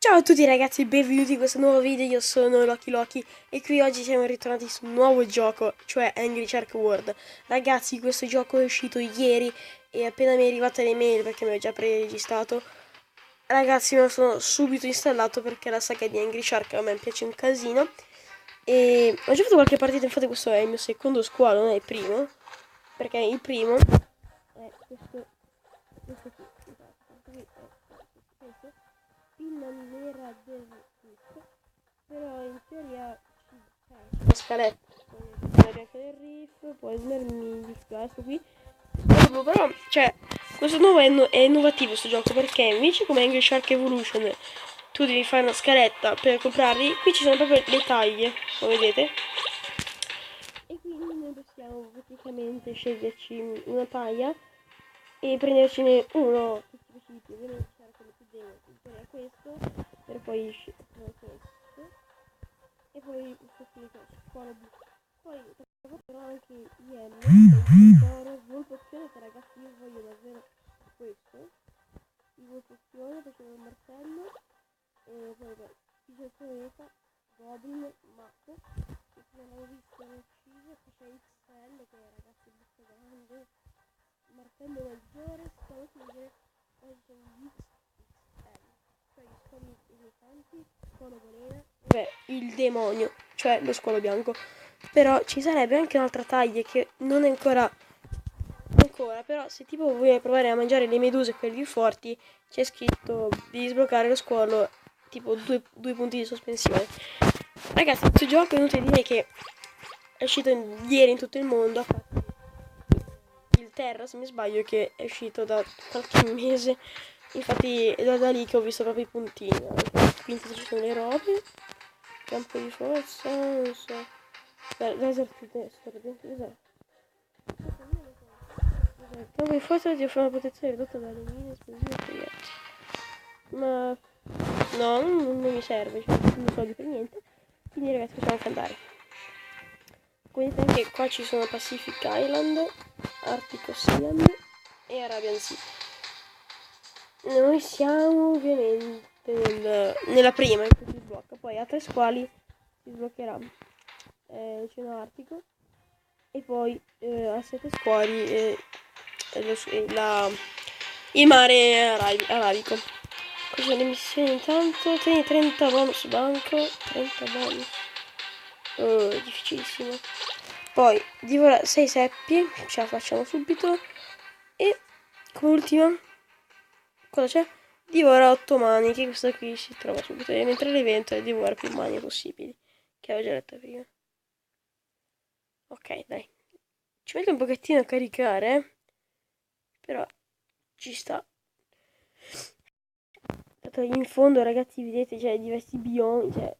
Ciao a tutti ragazzi, benvenuti in questo nuovo video, io sono Loki Loki e qui oggi siamo ritornati su un nuovo gioco, cioè Angry Shark World. Ragazzi, questo gioco è uscito ieri e appena mi è arrivata l'email perché mi ho già preregistrato, ragazzi me lo sono subito installato perché la saga di Angry Shark a me piace un casino. E ho già fatto qualche partita, infatti questo è il mio secondo squalo, non è il primo, perché il primo è questo qui, questo pinna nera del Riff, però in teoria la scaletta, poi bianca del Riff, poi mi dispiace qui, però cioè questo nuovo è innovativo questo gioco, perché invece come Angry Shark Evolution tu devi fare una scaletta per comprarli, qui ci sono proprio le taglie, come vedete, e quindi noi possiamo praticamente sceglierci una taglia e prendercene uno che ci piace di più. Ovviamente c'era quello più debole, era questo, per poi scegliere questo, e poi questo scuola di. Poi però anche iene, tesoro, volpazione, che ragazzi io voglio davvero questo, di volpazione, facevo il martello, e poi fisioterapia, goblin, mappo, che non l'avevo visto e ucciso, poi c'è XL, che ragazzi è molto grande, martello maggiore, stavo chiudere, poi c'è un XXL, cioè gli squali elefanti, squalo balena, beh, il demonio, cioè lo squalo bianco. Però ci sarebbe anche un'altra taglia che non è ancora, però se tipo vuoi provare a mangiare le meduse, quelle più forti, c'è scritto di sbloccare lo squalo, tipo due punti di sospensione. Ragazzi, questo gioco è inutile dire che è uscito ieri in tutto il mondo, a parte Inghilterra se mi sbaglio, che è uscito da qualche mese. Infatti è da lì che ho visto proprio i puntini, quindi ci sono le robe, campo di forza, non so, l'esercito, campo di forza ti offre una protezione ridotta dalle mine esplosive e proiettili. Ma no, non mi serve, cioè, non soldi per niente, quindi ragazzi possiamo anche andare. Come vedete anche qua ci sono Pacific Island, Arctic Ocean e Arabian Sea. Noi siamo ovviamente nella prima in cui si sblocca, poi a 3 squali si sbloccherà l'Oceano Artico e poi a 7 squali il mare arabico. Queste sono le missioni intanto, tieni 30 bonus banco, 30 bonus, difficilissimo. Poi divora 6 seppi, ce la facciamo subito, e come ultima cosa c'è? Divora 8 maniche, questa qui si trova subito, mentre l'evento è divora più mani possibili, che avevo già detto prima. Ok, dai. Ci mette un pochettino a caricare, però ci sta. In fondo ragazzi vedete c'è diversi biomi, c'è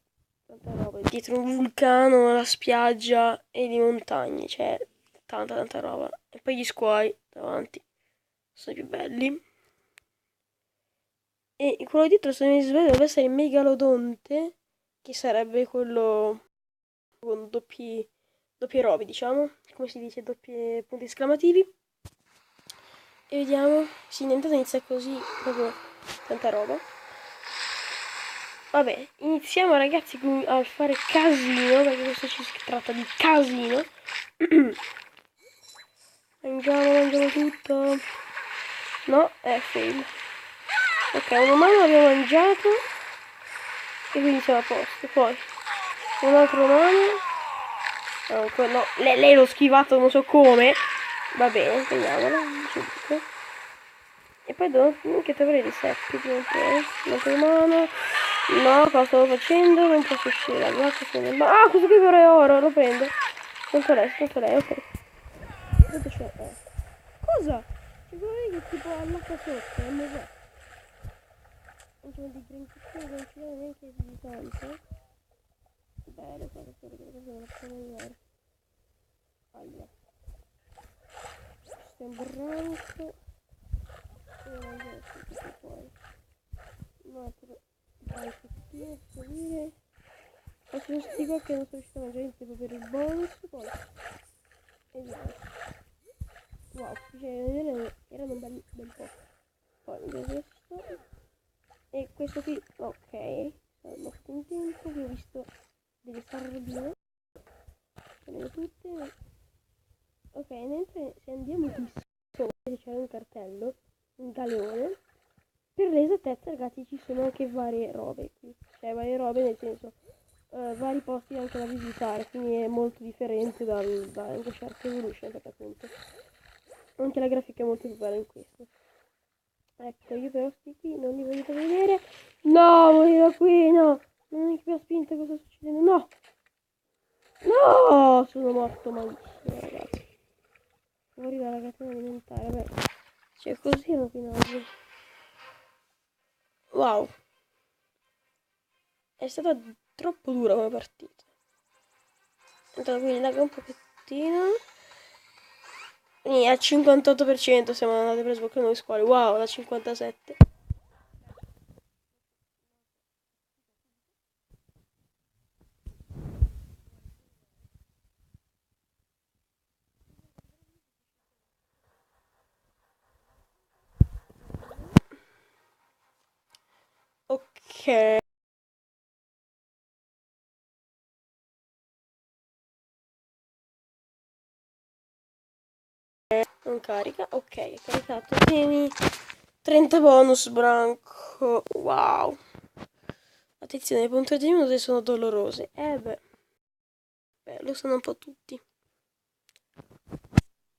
tanta roba. Dietro un vulcano, la spiaggia e le montagne, c'è tanta roba. E poi gli squali davanti sono i più belli. E quello dietro, se non mi sbaglio, dovrebbe essere il megalodonte, che sarebbe quello con doppie robe, diciamo, come si dice, doppie punti esclamativi. E vediamo, sì, niente, inizia così, proprio tanta roba. Vabbè, iniziamo ragazzi a fare casino, perché questo ci tratta di casino. Mangiamo tutto. No, è fail. Ok, un umano l'abbiamo mangiato e quindi siamo a posto. Poi un altro umano. No, lei l'ho schivato non so come. Va bene, prendiamola subito. E poi dopo che dovrei di seppi, un altro umano. No, cosa stavo facendo? Non posso uscire. Ah, questo qui vorrei oro, lo prendo. Quanto lei, ok. Quanto c'è? Cosa? C'è quello lì che tipo all'acqua sotto, non lo so. Non c'è di granchissimo, non ci viene neanche di tanto. Bene, questo non lo posso mangiare. Aia. C'è un branco. E mangiare tutto poi. Un altro branchettino, salire. Faccio uno stico che non sono riuscito a mangiare in tempo per il bonus. Poi. E via. Wow, cioè, erano un bel po'. Poi questo. E questo qui, ok, sono contento, qui ho visto delle sardine, sono tutte. Ok, mentre se andiamo qui sopra c'è un cartello, un galeone, per l'esattezza ragazzi ci sono anche varie robe qui, cioè varie robe nel senso vari posti anche da visitare, quindi è molto differente da anche Shark Evolution, perché appunto anche la grafica è molto più bella in questo. Ecco, io però sti qui non li voglio vedere. No, morirò qui, no! Non è che mi ha spinto, cosa sta succedendo? No! No! Sono morto malissimo, ragazzi. Fuori dalla catena alimentare, vabbè. Cioè, così erano fino ad oggi. Wow. È stata troppo dura come partita. Intanto quindi lag un pochettino. E al 58% siamo andati per sbloccare nuove squadre. Wow, da 57. Ok. Non carica, ok, è caricato. Tieni 30 bonus branco. Wow. Attenzione, i punteggi di minuti sono dolorosi. Beh, lo sanno un po' tutti.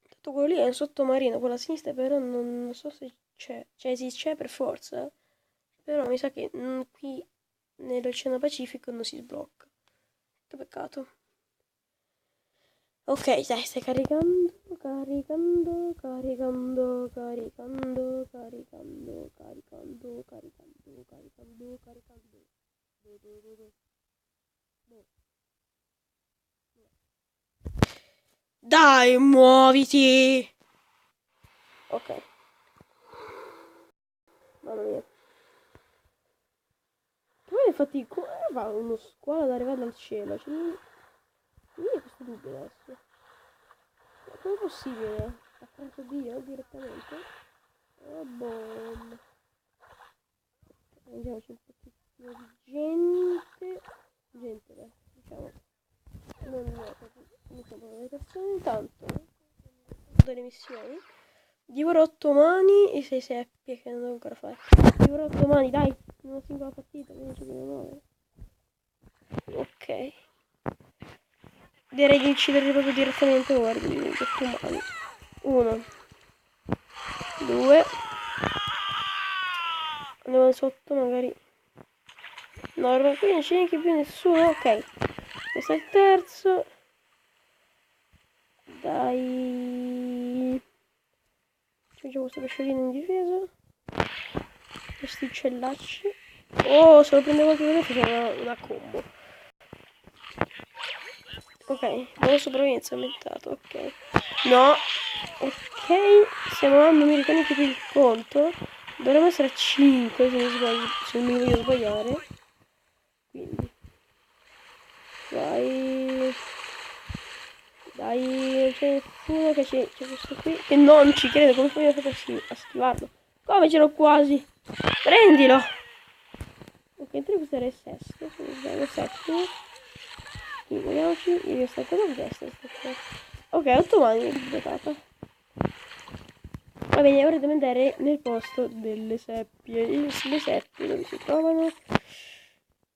Tanto quello lì è un sottomarino, quello a sinistra però non so se c'è. Cioè sì, c'è per forza. Però mi sa che qui nell'Oceano Pacifico non si sblocca. Che peccato. Ok, dai, stai caricando, caricando, caricando, caricando, caricando, caricando, caricando, caricando, caricando. Dai, muoviti! Ok. Mamma mia. Poi infatti, come va uno squalo ad arrivare dal cielo? Cioè, mi è questo dubbio adesso. Ma com'è possibile? Accanto Dio direttamente? Boh. Andiamoci un pochettino di gente. Gente, beh, diciamo. Non sono le persone. Intanto, delle missioni. Divora 8 umani e 6 seppie che non devo ancora fare. Divora 8 umani, dai, in una singola partita, quindi ci devo muovere. Ok. Direi di ucciderli proprio direttamente ora, quindi 8 umani. 1, 2. Andiamo sotto magari. No, qui non c'è neanche più nessuno, ok. Questo è il terzo. Dai. C'è già questo pesciolino in difesa. Questi uccellacci. Oh, se lo prendevo qualche vedere faceva una combo. Ok, buona sopravvivenza aumentato, ok. No. Ok, stiamo andando, non mi ricordo più il conto. Dovremmo essere a 5 se non sbaglio, se non mi voglio sbagliare. Quindi. Vai. Dai, c'è nessuno che c'è questo qui. Che non ci credo, come fai a schivarlo? Come ce l'ho quasi? Prendilo! Ok, entra questo era il sesto, se non sbaglio, il settimo. Figuriamoci, io sto con la destra. Ok, 8 mani di patata. Va bene, ora dobbiamo andare nel posto delle seppie. Le seppie dove si trovano?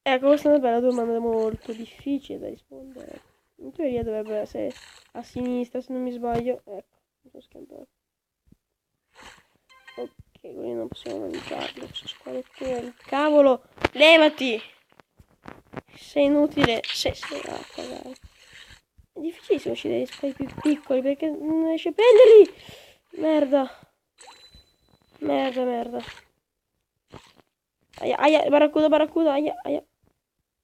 Ecco, questa è una bella domanda molto difficile da rispondere. In teoria dovrebbe essere a sinistra, se non mi sbaglio. Ecco, non so scampare. Ok, quindi non possiamo mangiarlo. Questo squalettone. Cavolo, levati! Sei inutile. Sei a cagare. È difficilissimo uscire dai spray più piccoli perché non riesci a prenderli. Merda. Merda, merda. Aia, aia, barracuda, barracuda, aia, aia.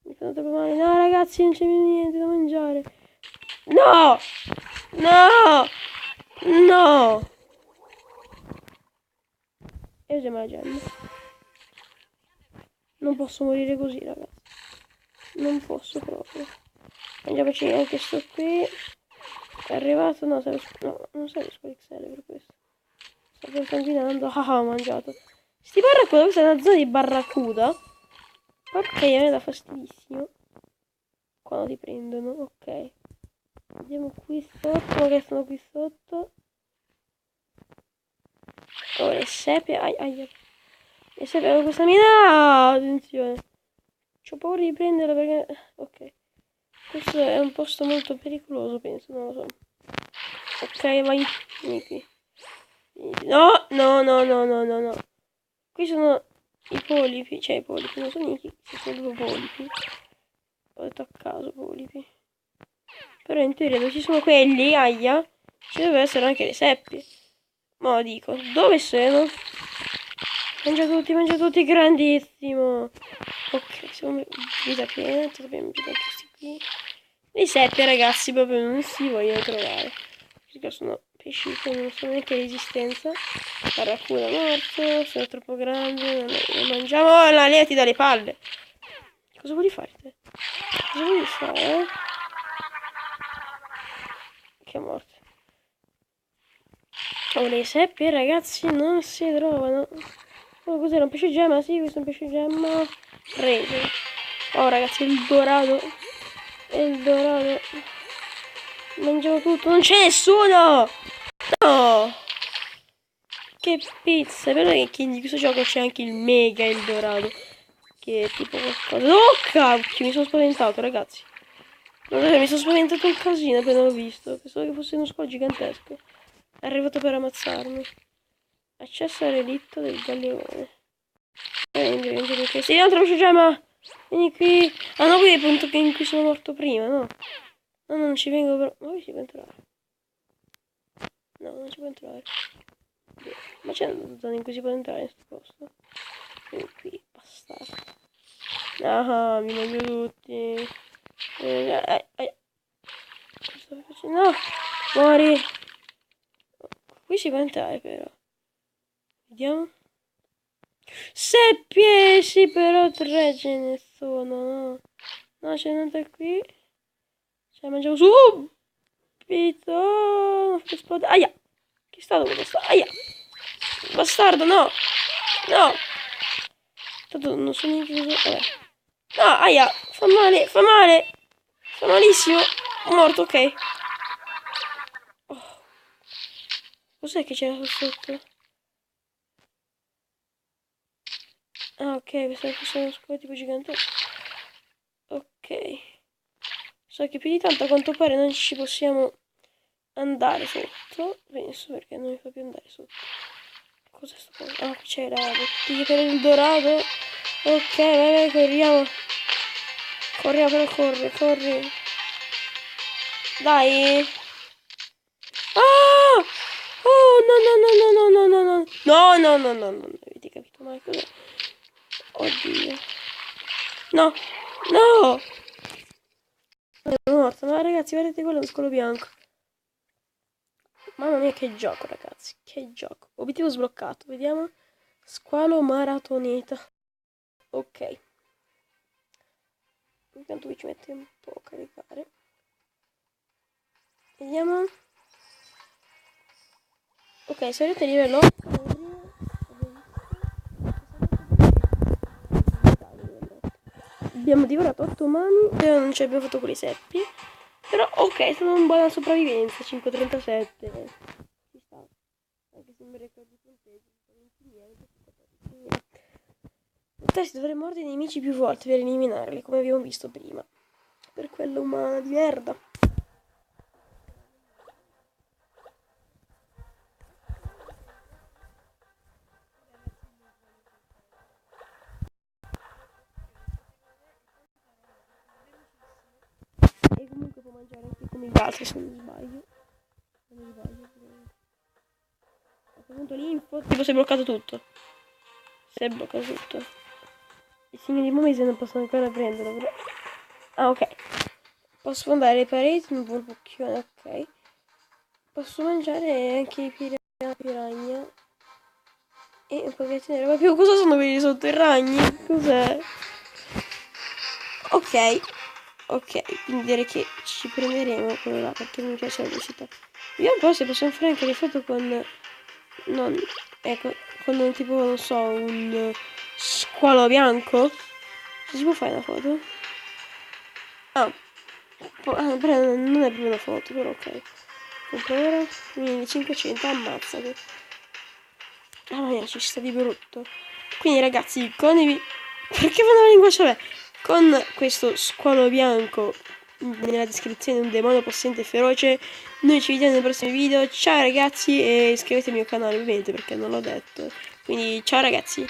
Mi fanno troppo male. No, ragazzi, non c'è più niente da mangiare. No! No! No! E usiamo la gemma. Non posso morire così, ragazzi. Non posso proprio. Mangiamoci anche sto qui. È arrivato? No, no non serve XL per questo. Sta sanguinando. Ah, ho mangiato. Sti barracuda, questa è una zona di barracuda. Ok, a me dà fastidissimo quando ti prendono, ok. Andiamo qui sotto, magari sono qui sotto. Oh, le seppie, le seppie, avevo questa mina, attenzione. C'ho paura di prenderla perché, ok. Questo è un posto molto pericoloso, penso, non lo so. Ok, vai, vieni qui. No, no, no, no, no, no, no. Qui sono i polipi, cioè i polipi, non sono i sono due polipi. Ho detto a caso polipi. Però in teoria dove ci sono quelli, aia, ci deve essere anche le seppie. Ma dico, dove sono? Mangia tutti, grandissimo. Ok, siamo vita piena, dobbiamo mettere questi qui. Le seppie, ragazzi, proprio non si vogliono trovare. Perché sono pesci che non sono neanche resistenza. Barracuda morto, sono troppo grandi, non mangiamo. Oh, la leva ti dà le palle. Cosa vuoi fare te? Cosa vuoi fare? Che è morto. Oh, le seppie, ragazzi, non si trovano. Oh, cos'era? Un pesce gemma? Sì, questo è un pesce gemma. Preso. Oh, ragazzi, il dorato. Il dorato. Mangiamo tutto. Non c'è nessuno! No! Che pizza. Però che in questo gioco c'è anche il mega il dorato. Che è tipo qualcosa. Oh, cacchio, mi sono spaventato, ragazzi. Mi sono spaventato un casino appena l'ho visto. Pensavo che fosse uno squalo gigantesco. È arrivato per ammazzarmi. Accesso al relitto del galeone. Vieni qui. Sì, altro pesce gemma! Vieni qui. Ah no, qui è il punto in cui sono morto prima, no? No, non ci vengo però. Ma qui si può entrare? No, non ci può entrare. Ma c'è una zona in cui si può entrare in questo posto? Vieni qui, bastardo. Ah, mi mangio tutti. Cosa sto facendo? No! Muori! Qui si può entrare però. Vediamo. Seppie! Sì, però 3 ce ne sono, no? No, c'è un'altra qui. Ce la mangiamo subito. Non fa esplodere. Aia! Che è stato questo? Aia! Bastardo, no! No! Tanto non so neanche cosa. Vabbè. No, aia! Fa male, fa male! Fa malissimo! Morto, ok. Oh. Cos'è che c'era sotto? Ah, ok, questo è uno squalo tipo gigante. Ok. So che più di tanto a quanto pare non ci possiamo andare sotto. Penso perché non mi fa più andare sotto. Cos'è sto cosa? Ah, qui c'è la bottiglia per il dorato. Ok, vai, corriamo. Corriamo, però corri. Dai. Ah! Oh, no. No. Avete capito mai cos'è? Oddio. No. Sono morta. Ma ragazzi, guardate quello è uno scolo bianco. Mamma mia, che gioco, ragazzi. Che gioco. Obiettivo sbloccato. Vediamo. Squalo maratoneta. Ok. Intanto qui ci mette un po' a caricare. Vediamo. Ok, sarete a livello 8. Abbiamo divorato 8 umani. Però non ci abbiamo fatto con le seppie. Però ok, è stata una buona sopravvivenza. 537. Ci sta. Anche se mi ricordo i punteggi. Adesso dovremmo mordere i nemici più volte per eliminarli, come abbiamo visto prima. Per quella umana di merda. E comunque può mangiare anche come gli altri, se non sbaglio. A quel punto l'info. Tipo si è bloccato tutto. Si è bloccato tutto. I segni di mumese non possono ancora prenderlo, però. Ah, ok. Posso fondare le pareti, un burbocchione, ok. Posso mangiare anche i piragna. E un pochettino di roba più. Cosa sono quelli sotterranei? Cos'è? Ok, quindi direi che ci prenderemo quello là perché mi piace la velocità. Vediamo un po' se possiamo fare anche le foto con. Non. Ecco, con tipo, non so, un squalo bianco. Si può fare una foto? Ah, però non è proprio una foto, però ok. Compra ora, 1500, ammazzate. Ah mia, ci sta di brutto. Quindi ragazzi, perché fanno la lingua vabbè? Con questo squalo bianco nella descrizione, un demonio possente e feroce. Noi ci vediamo nei prossimi video. Ciao ragazzi, e iscrivetevi al mio canale ovviamente perché non l'ho detto. Quindi ciao ragazzi.